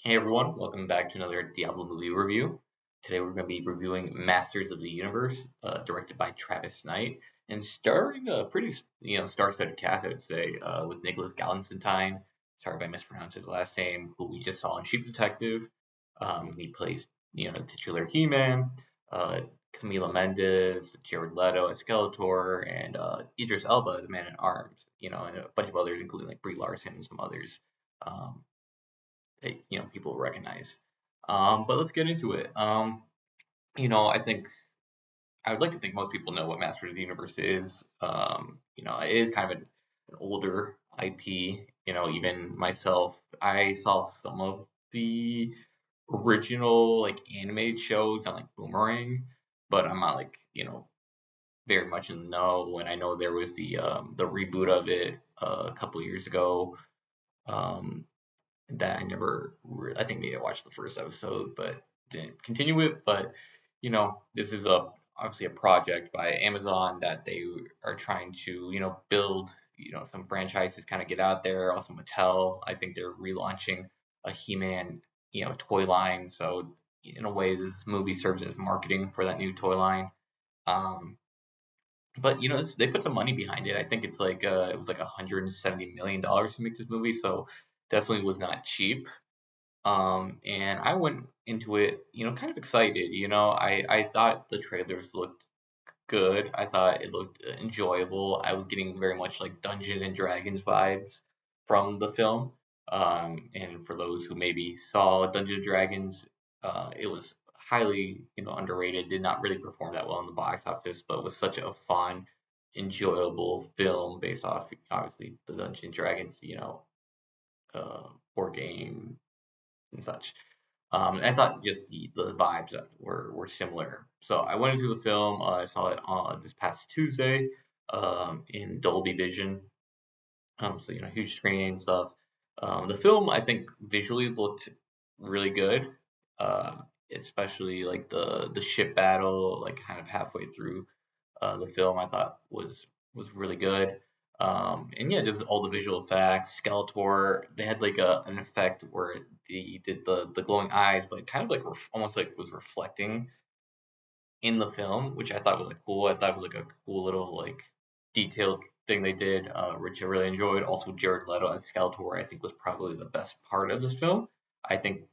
Hey everyone, welcome back to another Diablo movie review. Today we're going to be reviewing Masters of the Universe, directed by Travis Knight, and starring a pretty, star-studded cast, I would say, with Nicholas Galitzine. Sorry if I mispronounced his last name, who we just saw in Sheep Detective. He plays, the titular He-Man. Uh, Camila Mendes, Jared Leto as Skeletor, and Idris Elba as Man-at-Arms. And a bunch of others, including like Brie Larson and some others. Um, that people recognize. But let's get into it. I think I would like to think most people know what Masters of the Universe is. It is kind of an older IP. Even myself, I saw some of the original like animated shows on like Boomerang, but I'm not like very much in the know. And I know there was the reboot of it a couple years ago. Um, that I never, I think maybe I watched the first episode, but didn't continue it. But this is obviously a project by Amazon that they are trying to build some franchises, kind of get out there. Also Mattel, I think they're relaunching a He-Man toy line. So in a way, this movie serves as marketing for that new toy line. Um, but they put some money behind it. I think it was like $170 million to make this movie, so definitely was not cheap. And I went into it, kind of excited. I thought the trailers looked good. I thought it looked enjoyable. I was getting very much like Dungeons and Dragons vibes from the film. And for those who maybe saw Dungeons and Dragons, it was highly, underrated. Did not really perform that well in the box office, but was such a fun, enjoyable film based off obviously the Dungeons and Dragons, board game and such. I thought just the vibes that were similar. So I went into the film. I saw it on this past Tuesday in Dolby Vision. So huge screen and stuff. The film I think visually looked really good, uh, especially like the ship battle, like kind of halfway through the film. I thought was really good. And yeah, just all the visual effects. Skeletor, they had like an effect where he did the glowing eyes, but kind of like almost like was reflecting in the film, which I thought was like cool. I thought it was like a cool little like detailed thing they did, which I really enjoyed. Also, Jared Leto as Skeletor, I think was probably the best part of this film. I think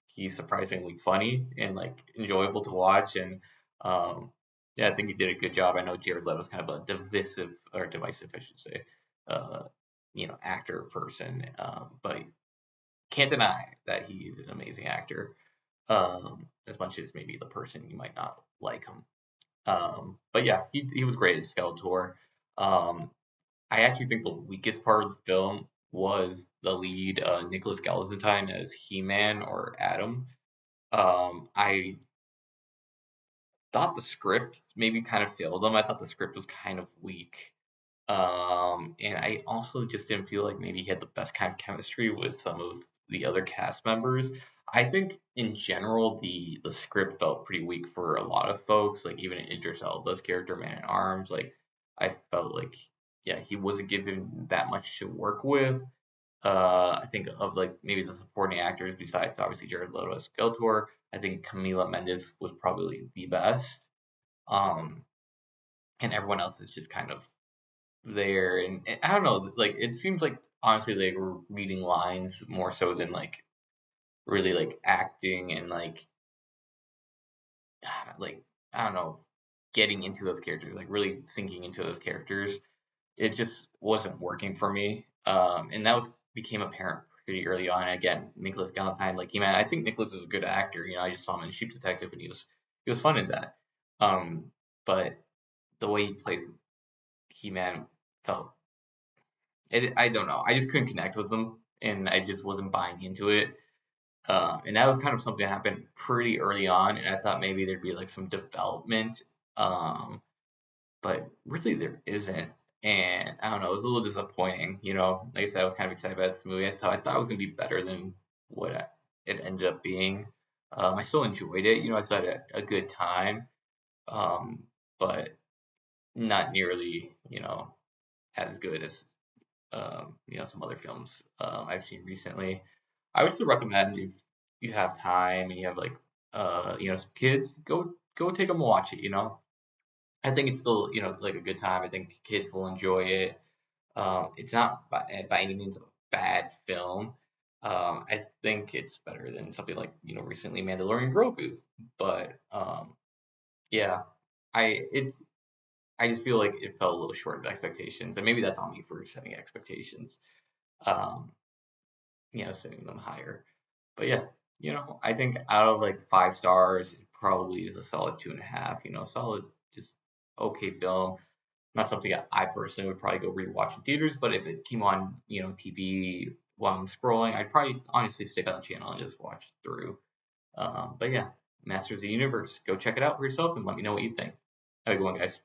he's surprisingly funny and like enjoyable to watch, and um, yeah, I think he did a good job. I know Jared Leto's kind of a divisive, I should say, uh, actor person, but can't deny that he's an amazing actor. As much as maybe the person you might not like him. But yeah, he was great as Skeletor. Um, I actually think the weakest part of the film was the lead, Nicholas Galitzine as He-Man or Adam. I thought the script maybe kind of failed him. I thought the script was kind of weak. And I also just didn't feel like maybe he had the best kind of chemistry with some of the other cast members. I think in general the script felt pretty weak for a lot of folks. Like even Idris Elba's character, Man at Arms, like I felt like yeah he wasn't given that much to work with. I think of like maybe the supporting actors besides obviously Jared Leto as Skeletor. I think Camila Mendes was probably the best. Um, and everyone else is just kind of there, and I don't know, like it seems like honestly they were reading lines more so than like really like acting and like I don't know, getting into those characters, like really sinking into those characters. It just wasn't working for me. And that was became apparent pretty early on. Again, Nicholas Galitzine, like man, I think Nicholas is a good actor. I just saw him in Sheep Detective, and he was fun in that. Um, but the way he plays He-Man felt I don't know. I just couldn't connect with them, and I just wasn't buying into it. And that was kind of something that happened pretty early on, and I thought maybe there'd be like some development, um, but really there isn't. And I don't know, it was a little disappointing. Like I said, I was kind of excited about this movie. I thought it was gonna be better than what it ended up being. I still enjoyed it. I still had a good time, um, but not nearly, as good as some other films I've seen recently. I would still recommend if you have time and you have like some kids, go take them and watch it. I think it's still like a good time. I think kids will enjoy it. It's not by any means a bad film. I think it's better than something like recently Mandalorian Grogu, but yeah, I it I just feel like it fell a little short of expectations, and maybe that's on me for setting expectations. Um, setting them higher. But yeah, I think out of like 5 stars, it probably is a solid 2.5. Solid, just okay film. Not something that I personally would probably go rewatch in theaters, but if it came on, TV while I'm scrolling, I'd probably honestly stick on the channel and just watch it through. But yeah, Masters of the Universe. Go check it out for yourself and let me know what you think. Have a good one, guys.